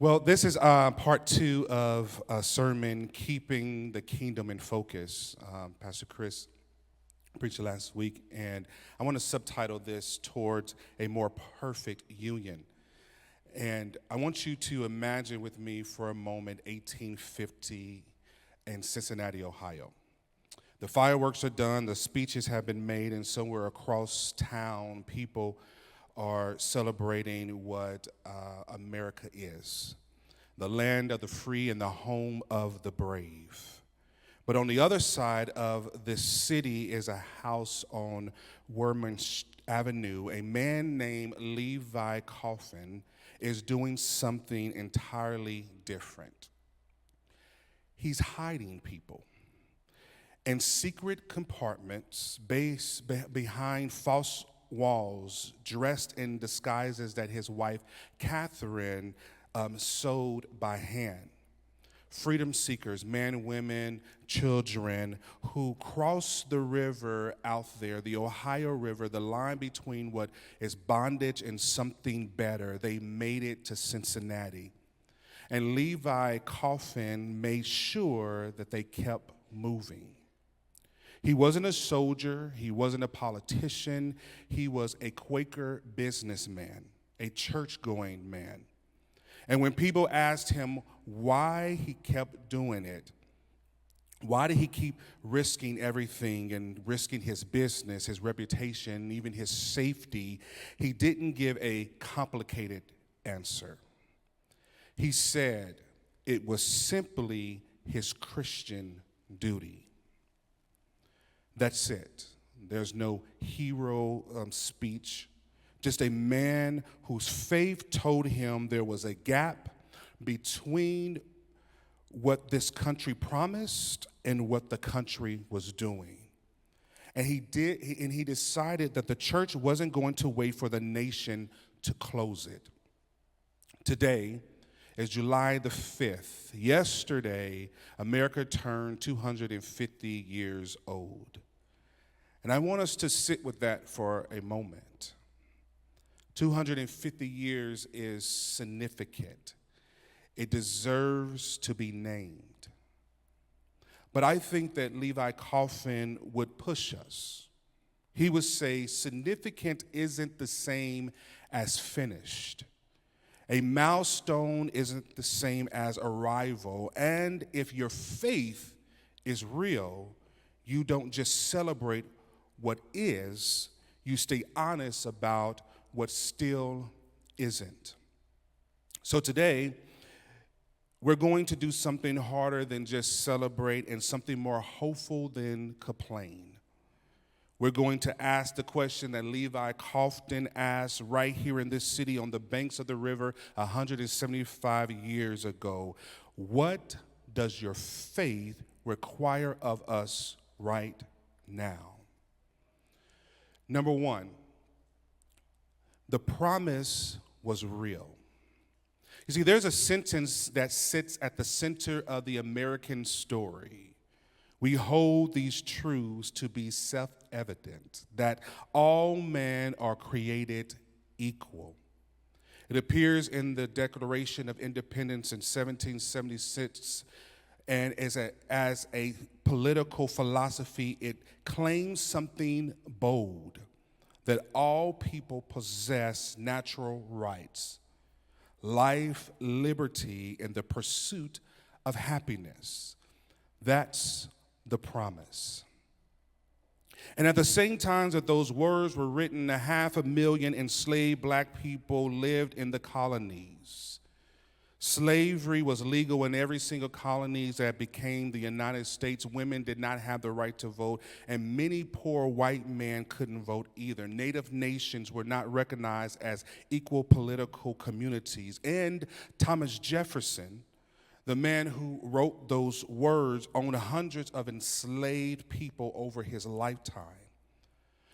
Well, this is part two of a sermon, Keeping the Kingdom in Focus. Pastor Chris preached last week, and I want to subtitle this Towards a More Perfect Union. And I want you to imagine with me for a moment 1850 in Cincinnati, Ohio. The fireworks are done, the speeches have been made, and somewhere across town, people are celebrating what America is, the land of the free and the home of the brave. But on the other side of this city is a house on Worman Avenue. A man named Levi Coffin is doing something entirely different. He's hiding people in secret compartments behind false walls, dressed in disguises that his wife, Catherine, sewed by hand. Freedom seekers, men, women, children, who cross the river out there, the Ohio River, the line between what is bondage and something better. They made it to Cincinnati. And Levi Coffin made sure that they kept moving. He wasn't a soldier, he wasn't a politician, he was a Quaker businessman, a church-going man. And when people asked him why he kept doing it, why did he keep risking everything and risking his business, his reputation, even his safety, he didn't give a complicated answer. He said it was simply his Christian duty. That's it. There's no hero speech. Just a man whose faith told him there was a gap between what this country promised and what the country was doing. And he decided that the church wasn't going to wait for the nation to close it. Today is July the 5th. Yesterday, America turned 250 years old. And I want us to sit with that for a moment. 250 years is significant. It deserves to be named. But I think that Levi Coffin would push us. He would say significant isn't the same as finished. A milestone isn't the same as arrival. And if your faith is real, you don't just celebrate what is, you stay honest about what still isn't. So today, we're going to do something harder than just celebrate and something more hopeful than complain. We're going to ask the question that Levi Coffin asked right here in this city on the banks of the river 175 years ago. What does your faith require of us right now? Number one, the promise was real. You see, there's a sentence that sits at the center of the American story. We hold these truths to be self-evident, that all men are created equal. It appears in the Declaration of Independence in 1776, and as a political philosophy, it claims something bold, that all people possess natural rights, life, liberty, and the pursuit of happiness. That's the promise. And at the same time that those words were written, 500,000 enslaved black people lived in the colonies. Slavery was legal in every single colony that became the United States. Women did not have the right to vote, and many poor white men couldn't vote either. Native nations were not recognized as equal political communities. And Thomas Jefferson, the man who wrote those words, owned hundreds of enslaved people over his lifetime.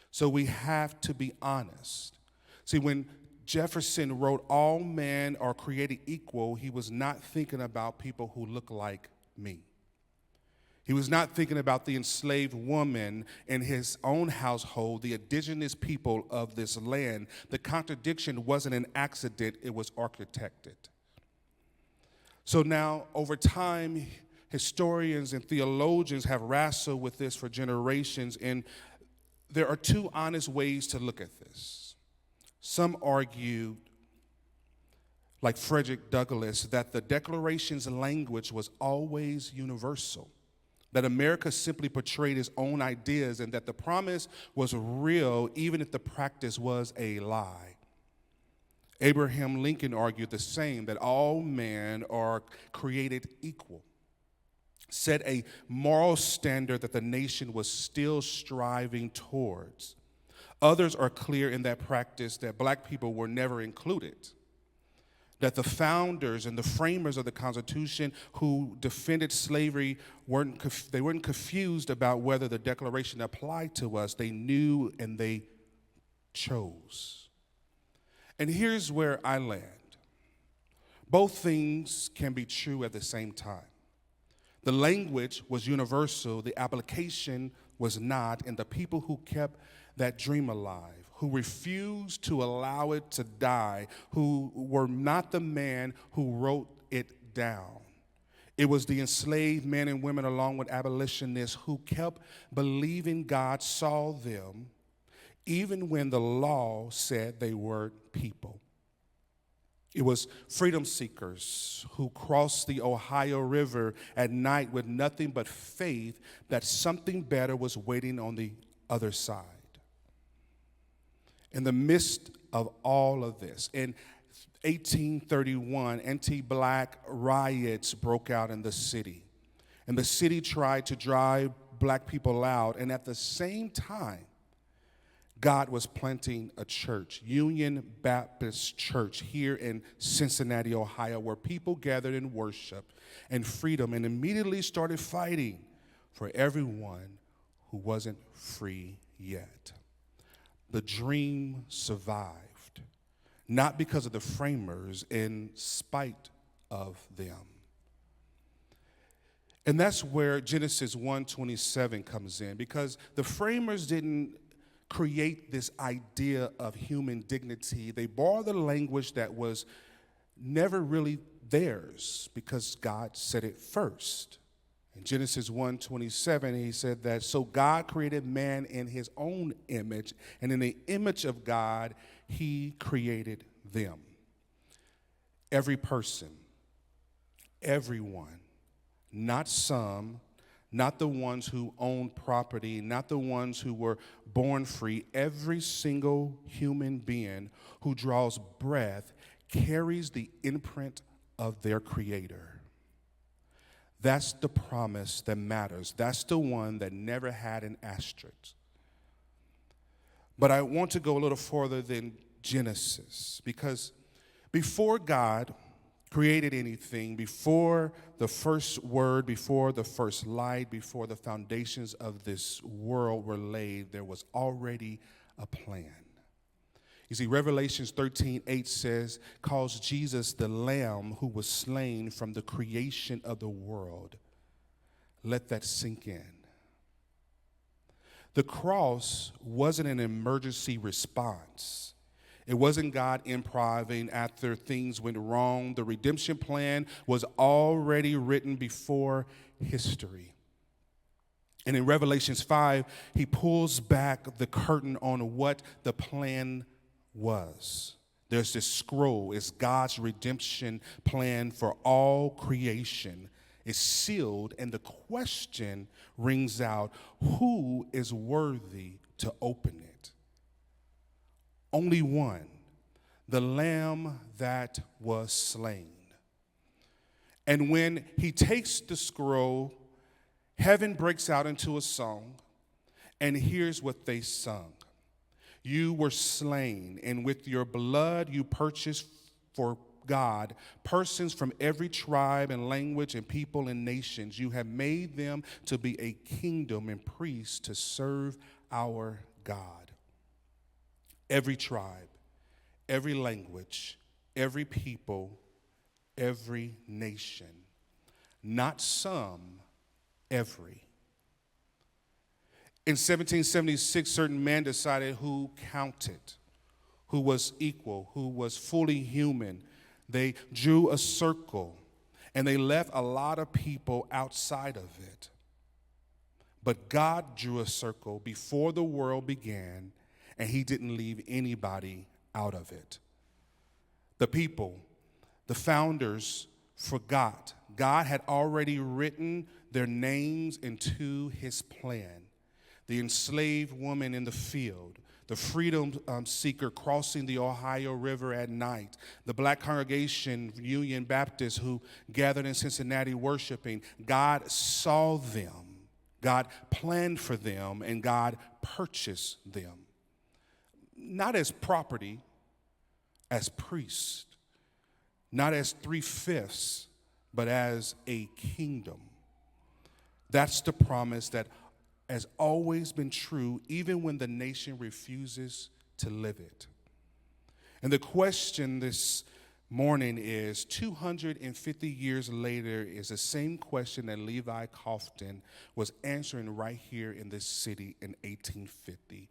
So we have to be honest. See, when Jefferson wrote, all men are created equal, he was not thinking about people who look like me. He was not thinking about the enslaved woman in his own household, the indigenous people of this land. The contradiction wasn't an accident, it was architected. So now, over time, historians and theologians have wrestled with this for generations, and there are two honest ways to look at this. Some argue, like Frederick Douglass, that the Declaration's language was always universal, that America simply portrayed its own ideas, and that the promise was real even if the practice was a lie. Abraham Lincoln argued the same, that all men are created equal, set a moral standard that the nation was still striving towards. Others are clear in that practice that black people were never included, that the founders and the framers of the Constitution who defended slavery weren't confused about whether the Declaration applied to us. They knew and they chose. And here's where I land. Both things can be true at the same time. The language was universal, the application was not, and the people who kept that dream alive, who refused to allow it to die, who were not the man who wrote it down. It was the enslaved men and women, along with abolitionists, who kept believing God saw them even when the law said they weren't people. It was freedom seekers who crossed the Ohio River at night with nothing but faith that something better was waiting on the other side. In the midst of all of this, in 1831, anti-black riots broke out in the city. And the city tried to drive black people out, and at the same time, God was planting a church, Union Baptist Church, here in Cincinnati, Ohio, where people gathered in worship and freedom and immediately started fighting for everyone who wasn't free yet. The dream survived, not because of the framers, in spite of them. And that's where Genesis 1:27 comes in, because the framers didn't create this idea of human dignity. They borrowed the language that was never really theirs because God said it first. In Genesis 1:27, he said that, so God created man in his own image, and in the image of God, he created them. Every person, everyone, not some, not the ones who own property, not the ones who were born free. Every single human being who draws breath carries the imprint of their Creator. That's the promise that matters. That's the one that never had an asterisk. But I want to go a little further than Genesis, because before God created anything, before the first word, before the first light, before the foundations of this world were laid, there was already a plan. You see, Revelations 13:8 says, calls Jesus the Lamb who was slain from the creation of the world. Let that sink in. The cross wasn't an emergency response. It wasn't God improvising after things went wrong. The redemption plan was already written before history. And in Revelations 5, he pulls back the curtain on what the plan was. There's this scroll. It's God's redemption plan for all creation. It's sealed, and the question rings out, who is worthy to open it? Only one, the Lamb that was slain. And when he takes the scroll, heaven breaks out into a song, and here's what they sung. You were slain, and with your blood you purchased for God persons from every tribe and language and people and nations. You have made them to be a kingdom and priests to serve our God. Every tribe, every language, every people, every nation. Not some, every. In 1776, certain men decided who counted, who was equal, who was fully human. They drew a circle, And they left a lot of people outside of it. But God drew a circle before the world began, and he didn't leave anybody out of it. The people, the founders, forgot. God had already written their names into his plan. The enslaved woman in the field, the freedom seeker crossing the Ohio River at night, the Black congregation, Union Baptist, who gathered in Cincinnati worshiping. God saw them, God planned for them, and God purchased them. Not as property, as priests. Not as 3/5, but as a kingdom. That's the promise that has always been true, even when the nation refuses to live it. And the question this morning is, 250 years later, is the same question that Levi Coffin was answering right here in this city in 1850.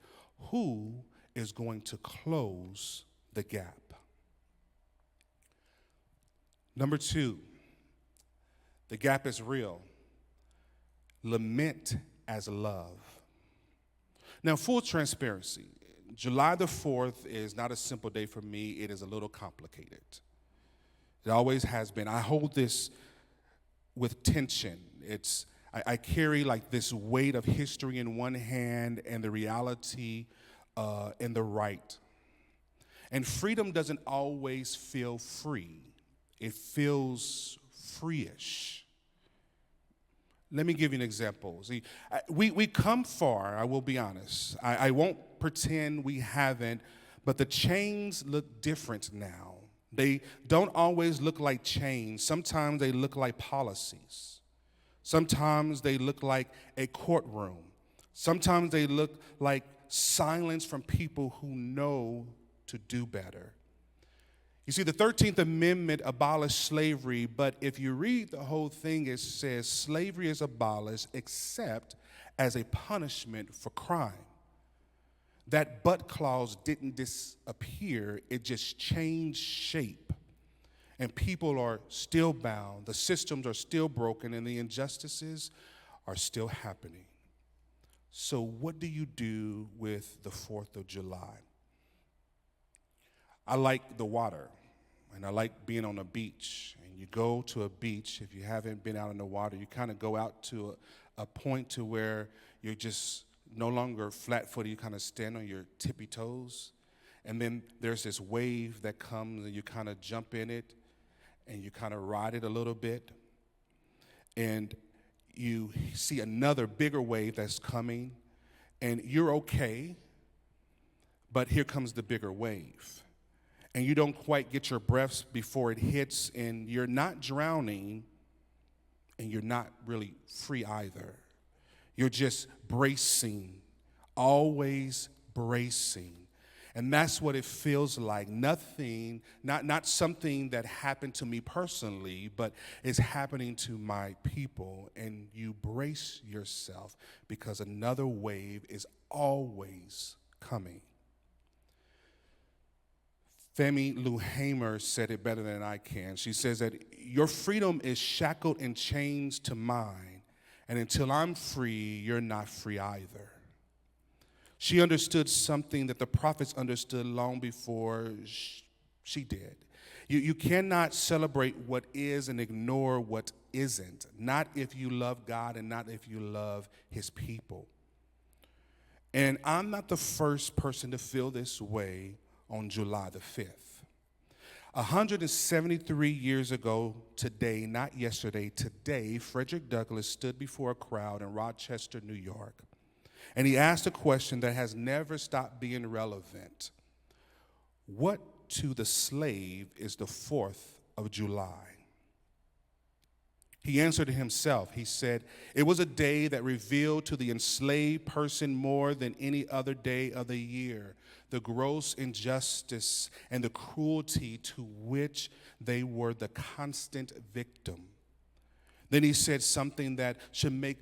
Who is going to close the gap? Number 2, the gap is real. Lament as love. Now, full transparency, July the 4th is not a simple day for me. It is a little complicated. It always has been. I hold this with tension. I carry like this weight of history in one hand and the reality in the right. And freedom doesn't always feel free. It feels free-ish. Let me give you an example. See, we come far, I will be honest. I won't pretend we haven't, but the chains look different now. They don't always look like chains. Sometimes they look like policies. Sometimes they look like a courtroom. Sometimes they look like silence from people who know to do better. You see, the 13th Amendment abolished slavery, but if you read the whole thing, it says slavery is abolished except as a punishment for crime. That but clause didn't disappear, it just changed shape. And people are still bound, the systems are still broken, and the injustices are still happening. So what do you do with the 4th of July? I like the water, and I like being on a beach. And you go to a beach, if you haven't been out in the water, you kind of go out to a point to where you're just no longer flat-footed, you kind of stand on your tippy toes. And then there's this wave that comes, and you kind of jump in it, and you kind of ride it a little bit. And you see another bigger wave that's coming, and you're okay, but here comes the bigger wave. And you don't quite get your breaths before it hits, and you're not drowning, and you're not really free either. You're just bracing, always bracing. And that's what it feels like. Nothing, not something that happened to me personally, but is happening to my people. And you brace yourself because another wave is always coming. Femi Lou Hamer said it better than I can. She says that your freedom is shackled and chains to mine, and until I'm free, you're not free either. She understood something that the prophets understood long before she did. You cannot celebrate what is and ignore what isn't, not if you love God and not if you love his people. And I'm not the first person to feel this way on July the 5th. 173 years ago today, not yesterday, today, Frederick Douglass stood before a crowd in Rochester, New York. And he asked a question that has never stopped being relevant. What to the slave is the 4th of July? He answered himself. He said, it was a day that revealed to the enslaved person more than any other day of the year the gross injustice and the cruelty to which they were the constant victim. Then he said something that should make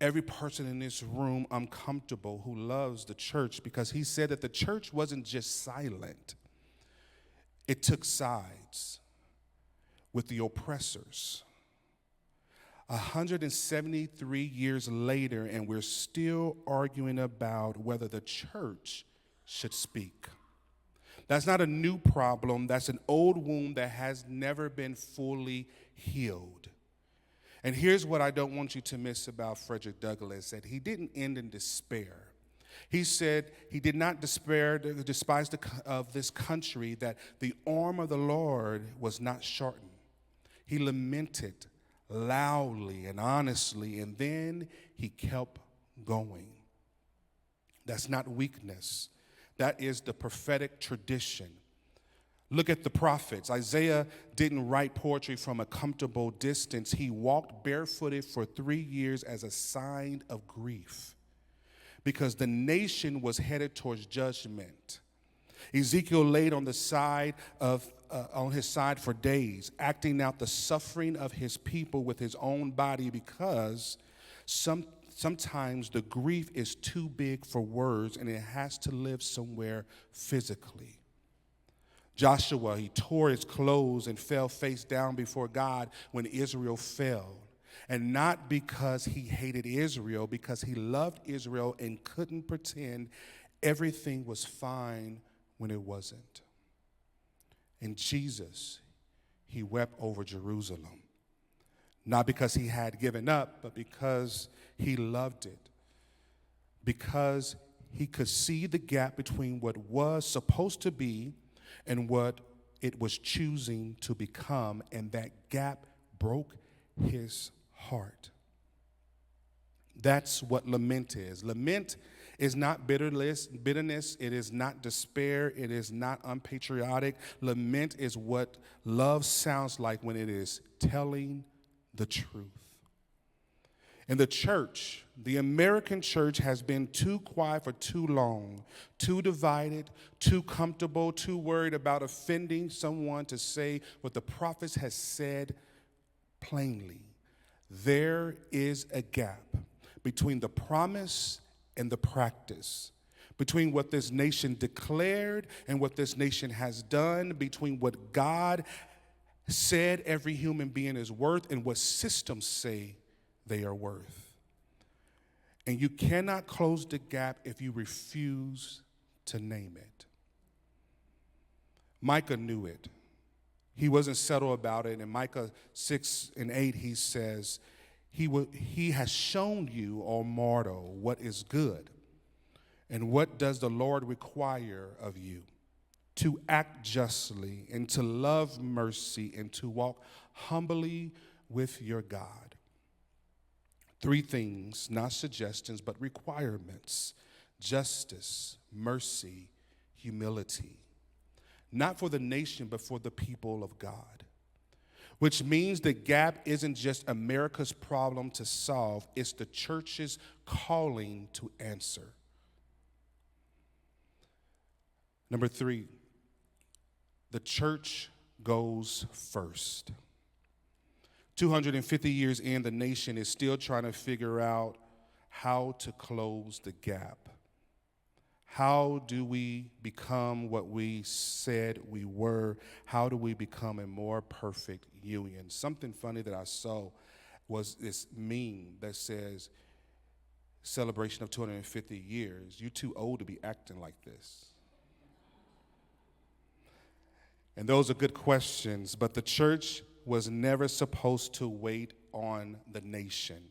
every person in this room uncomfortable who loves the church, because he said that the church wasn't just silent. It took sides with the oppressors. 173 years later, and we're still arguing about whether the church should speak. That's not a new problem. That's an old wound that has never been fully healed. And here's what I don't want you to miss about Frederick Douglass, that he didn't end in despair. He said he did not despise of this country, that the arm of the Lord was not shortened. He lamented loudly and honestly, and then he kept going. That's not weakness. That is the prophetic tradition. Look at the prophets. Isaiah didn't write poetry from a comfortable distance. He walked barefooted for 3 years as a sign of grief because the nation was headed towards judgment. Ezekiel laid on his side for days, acting out the suffering of his people with his own body, because sometimes the grief is too big for words and it has to live somewhere physically. Joshua, he tore his clothes and fell face down before God when Israel fell. And not because he hated Israel, because he loved Israel and couldn't pretend everything was fine when it wasn't. And Jesus, he wept over Jerusalem. Not because he had given up, but because he loved it. Because he could see the gap between what was supposed to be and what it was choosing to become, and that gap broke his heart. That's what lament is. Lament is not bitterness, it is not despair, it is not unpatriotic. Lament is what love sounds like when it is telling the truth. And the church, the American church, has been too quiet for too long, too divided, too comfortable, too worried about offending someone to say what the prophets has said plainly. There is a gap between the promise and the practice, between what this nation declared and what this nation has done, between what God said every human being is worth and what systems say they are worth. And you cannot close the gap if you refuse to name it. Micah knew it. He wasn't subtle about it. In Micah 6:8, he says, He has shown you, O mortal, what is good. And what does the Lord require of you? To act justly and to love mercy and to walk humbly with your God. 3 things, not suggestions, but requirements: justice, mercy, humility. Not for the nation, but for the people of God. Which means the gap isn't just America's problem to solve, it's the church's calling to answer. Number 3, the church goes first. 250 years in, the nation is still trying to figure out how to close the gap. How do we become what we said we were? How do we become a more perfect union? Something funny that I saw was this meme that says, celebration of 250 years. You're too old to be acting like this. And those are good questions, but the church was never supposed to wait on the nation.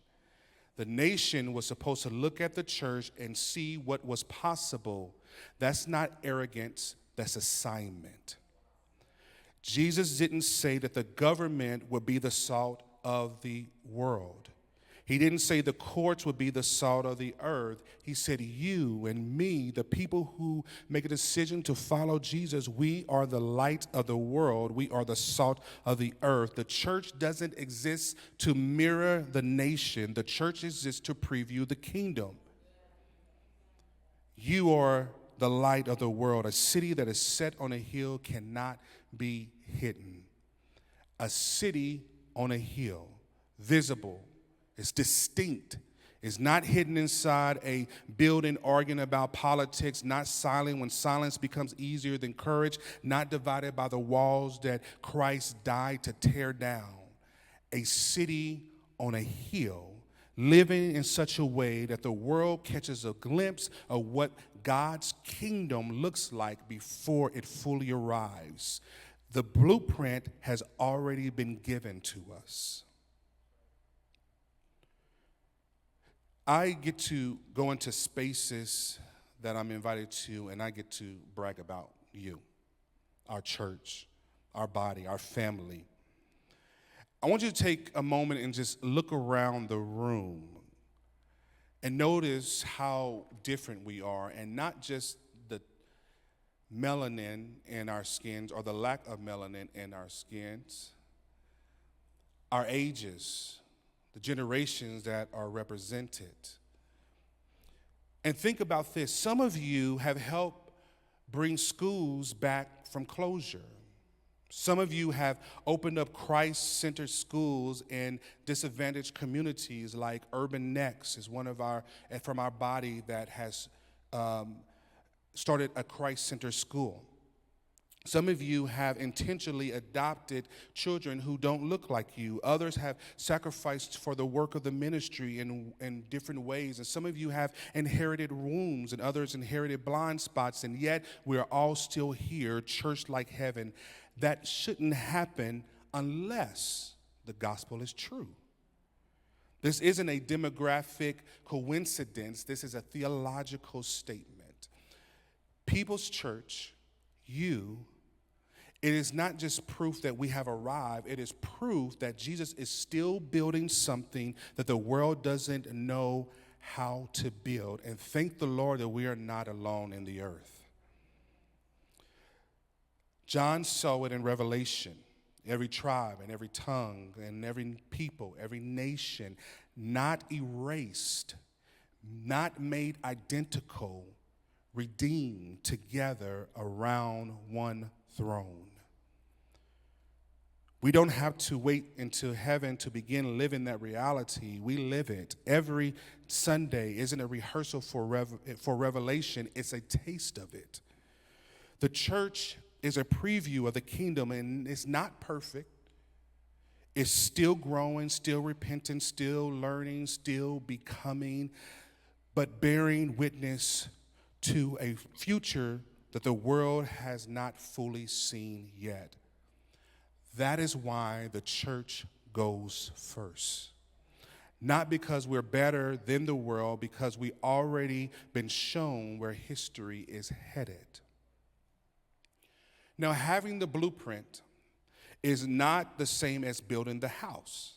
The nation was supposed to look at the church and see what was possible. That's not arrogance, that's assignment. Jesus didn't say that the government would be the salt of the world. He didn't say the courts would be the salt of the earth. He said you and me, the people who make a decision to follow Jesus, we are the light of the world. We are the salt of the earth. The church doesn't exist to mirror the nation. The church exists to preview the kingdom. You are the light of the world. A city that is set on a hill cannot be hidden. A city on a hill, visible, it's distinct. It's not hidden inside a building arguing about politics, not silent when silence becomes easier than courage, not divided by the walls that Christ died to tear down. A city on a hill, living in such a way that the world catches a glimpse of what God's kingdom looks like before it fully arrives. The blueprint has already been given to us. I get to go into spaces that I'm invited to, and I get to brag about you, our church, our body, our family. I want you to take a moment and just look around the room and notice how different we are, and not just the melanin in our skins or the lack of melanin in our skins, our ages, the generations that are represented. And think about this. Some of you have helped bring schools back from closure. Some of you have opened up Christ-centered schools in disadvantaged communities, like Urban Next is one of from our body that has started a Christ-centered school. Some of you have intentionally adopted children who don't look like you. Others have sacrificed for the work of the ministry in different ways. And some of you have inherited wounds, and others inherited blind spots, and yet we're all still here, church like heaven. That shouldn't happen unless the gospel is true. This isn't a demographic coincidence. This is a theological statement. People's Church, it is not just proof that we have arrived. It is proof that Jesus is still building something that the world doesn't know how to build. And thank the Lord that we are not alone in the earth. John saw it in Revelation. Every tribe and every tongue and every people, every nation, not erased, not made identical, redeemed together around one throne. We don't have to wait until heaven to begin living that reality. We live it. Every Sunday isn't a rehearsal for Revelation. It's a taste of it. The church is a preview of the kingdom, and it's not perfect. It's still growing, still repenting, still learning, still becoming, but bearing witness to a future that the world has not fully seen yet. That is why the church goes first. Not because we're better than the world, because we already been shown where history is headed. Now, having the blueprint is not the same as building the house.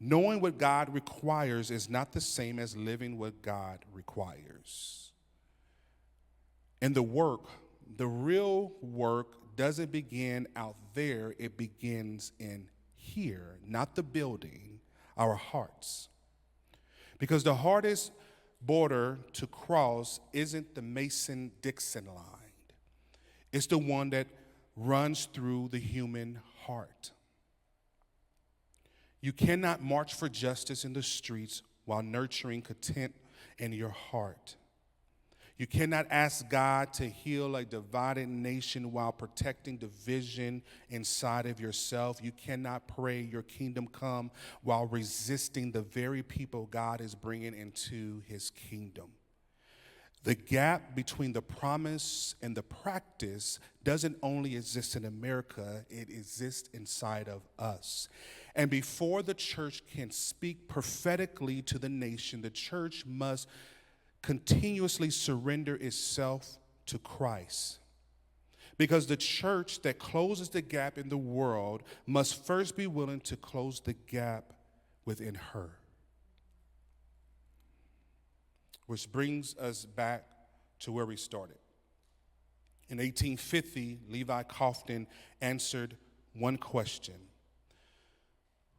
Knowing what God requires is not the same as living what God requires. And the real work doesn't begin out there, it begins in here, not the building, our hearts. Because the hardest border to cross isn't the Mason-Dixon line. It's the one that runs through the human heart. You cannot march for justice in the streets while nurturing contempt in your heart. You cannot ask God to heal a divided nation while protecting division inside of yourself. You cannot pray your kingdom come while resisting the very people God is bringing into his kingdom. The gap between the promise and the practice doesn't only exist in America, it exists inside of us. And before the church can speak prophetically to the nation, the church must continuously surrender itself to Christ. Because the church that closes the gap in the world must first be willing to close the gap within her. Which brings us back to where we started. In 1850, Levi Coughlin answered one question: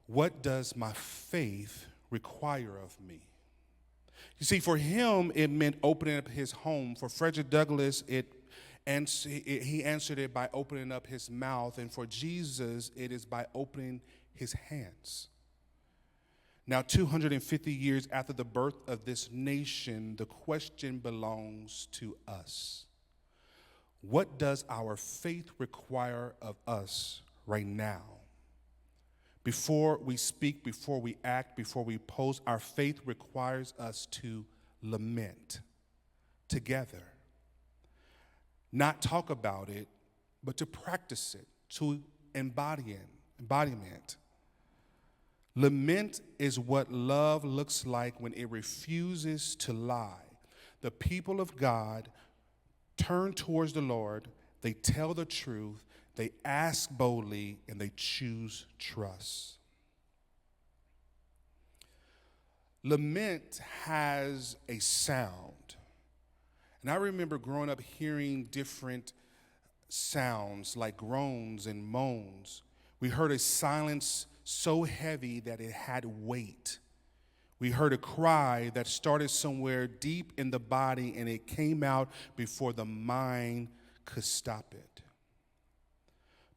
what does my faith require of me? You see, for him, it meant opening up his home. For Frederick Douglass, he answered it by opening up his mouth. And for Jesus, it is by opening his hands. Now, 250 years after the birth of this nation, the question belongs to us. What does our faith require of us right now? Before we speak, before we act, before we post, our faith requires us to lament together. Not talk about it, but to practice it, to embodiment. Lament is what love looks like when it refuses to lie. The people of God turn towards the Lord, they tell the truth, they ask boldly, and they choose trust. Lament has a sound. And I remember growing up hearing different sounds like groans and moans. We heard a silence so heavy that it had weight. We heard a cry that started somewhere deep in the body and it came out before the mind could stop it.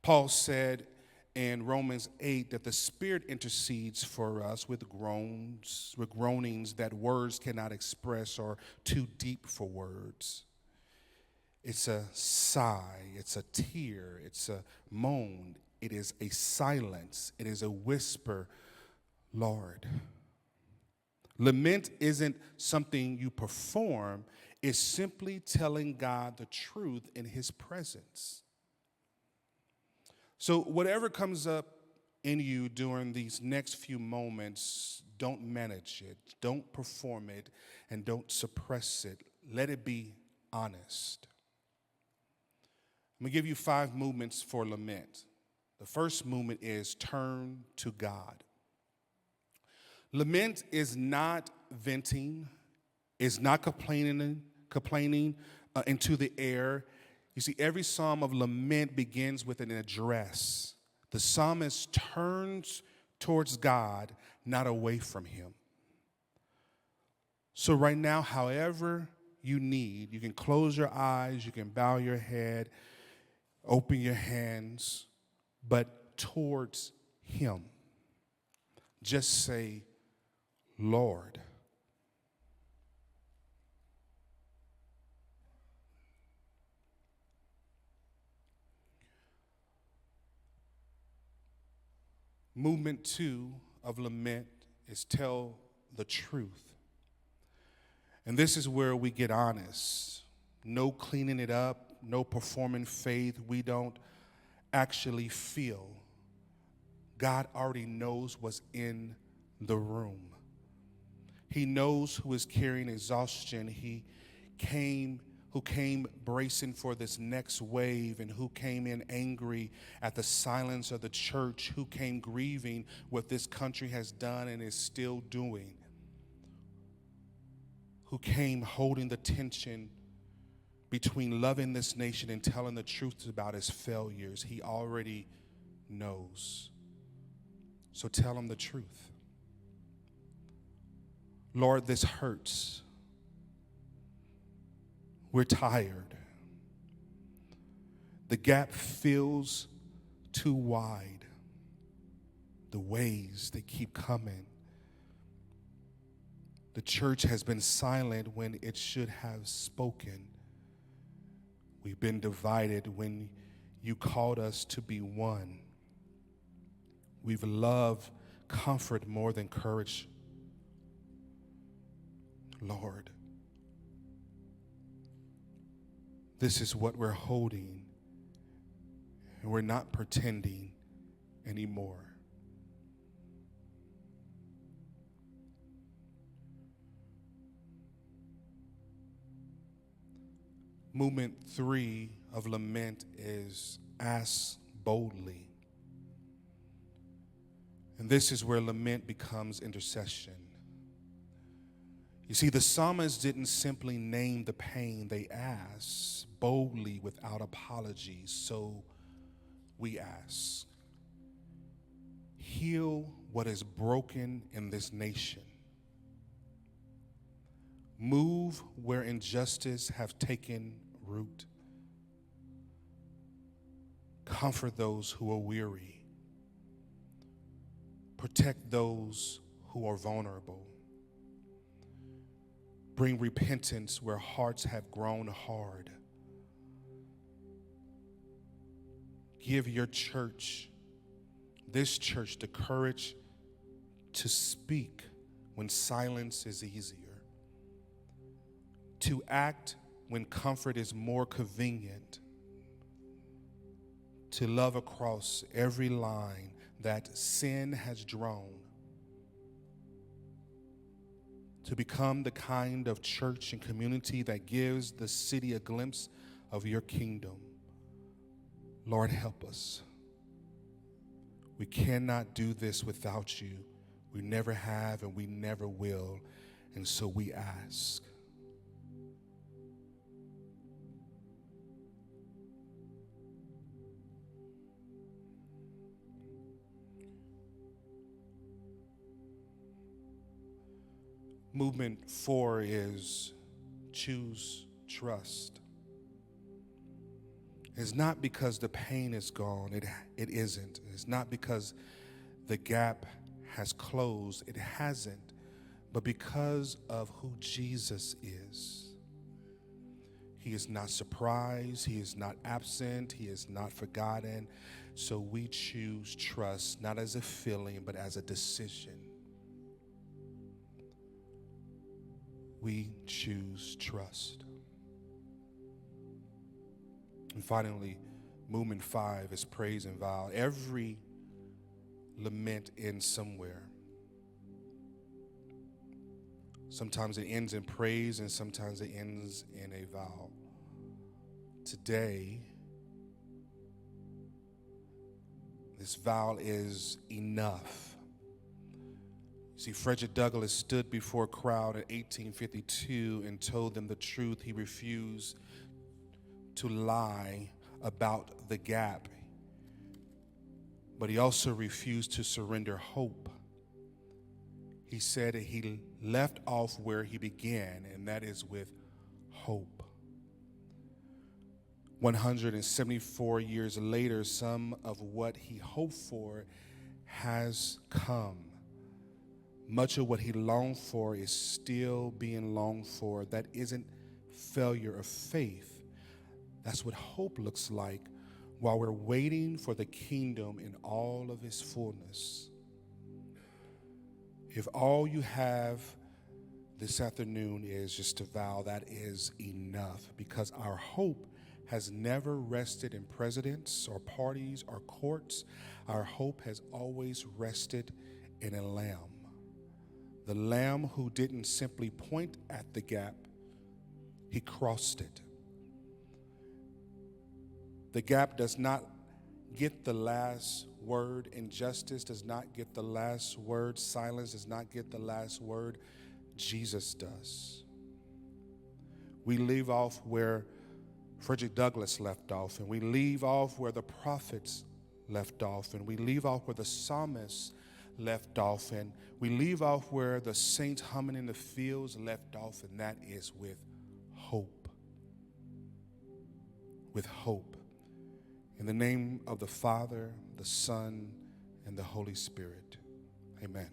Paul said in Romans 8 that the Spirit intercedes for us with groanings that words cannot express or too deep for words. It's a sigh, it's a tear, it's a moan, it is a silence, it is a whisper, Lord. Lament isn't something you perform, it's simply telling God the truth in his presence. So whatever comes up in you during these next few moments, don't manage it, don't perform it, and don't suppress it. Let it be honest. I'm going to give you 5 movements for lament. The first movement is turn to God. Lament is not venting, it's not complaining into the air. You see, every psalm of lament begins with an address. The psalmist turns towards God, not away from him. So right now, however you need, you can close your eyes, you can bow your head, open your hands, but towards him. Just say, Lord. Movement 2 of lament is tell the truth. And this is where we get honest. No cleaning it up, no performing faith we don't actually feel. God already knows what's in the room. He knows who is carrying exhaustion. Who came bracing for this next wave, and who came in angry at the silence of the church, who came grieving what this country has done and is still doing, who came holding the tension between loving this nation and telling the truth about its failures. He already knows. So tell him the truth. Lord, this hurts. We're tired. The gap feels too wide. The waves, they keep coming. The church has been silent when it should have spoken. We've been divided when you called us to be one. We've loved comfort more than courage. Lord, this is what we're holding, and we're not pretending anymore. Movement 3 of lament is ask boldly. And this is where lament becomes intercession. You see, the psalmist didn't simply name the pain, they asked boldly without apology. So we ask, heal what is broken in this nation. Move where injustice have taken root. Comfort those who are weary. Protect those who are vulnerable. Bring repentance where hearts have grown hard. Give your church this church the courage to speak when silence is easier, to act when comfort is more convenient, to love across every line that sin has drawn, to become the kind of church and community that gives the city a glimpse of your kingdom. Lord, help us. We cannot do this without you. We never have and we never will. And so we ask. Movement 4 is choose trust. It's not because the pain is gone. It isn't. It's not because the gap has closed. It hasn't. But because of who Jesus is. He is not surprised. He is not absent. He is not forgotten. So we choose trust, not as a feeling, but as a decision. We choose trust. And finally, movement 5 is praise and vow. Every lament ends somewhere. Sometimes it ends in praise and sometimes it ends in a vow. Today, this vow is enough. See, Frederick Douglass stood before a crowd in 1852 and told them the truth. He refused to lie about the gap, but he also refused to surrender hope. He said that he left off where he began, and that is with hope. 174 years later, some of what he hoped for has come. Much of what he longed for is still being longed for. That isn't failure of faith. That's what hope looks like while we're waiting for the kingdom in all of its fullness. If all you have this afternoon is just to vow, that is enough, because our hope has never rested in presidents or parties or courts. Our hope has always rested in a lamb. The lamb who didn't simply point at the gap, he crossed it. The gap does not get the last word. Injustice does not get the last word. Silence does not get the last word. Jesus does. We leave off where Frederick Douglass left off, and we leave off where the prophets left off, and we leave off where the psalmists left off, and we leave off where the saints humming in the fields left off, and that is with hope. With hope. In the name of the Father, the Son, and the Holy Spirit. Amen.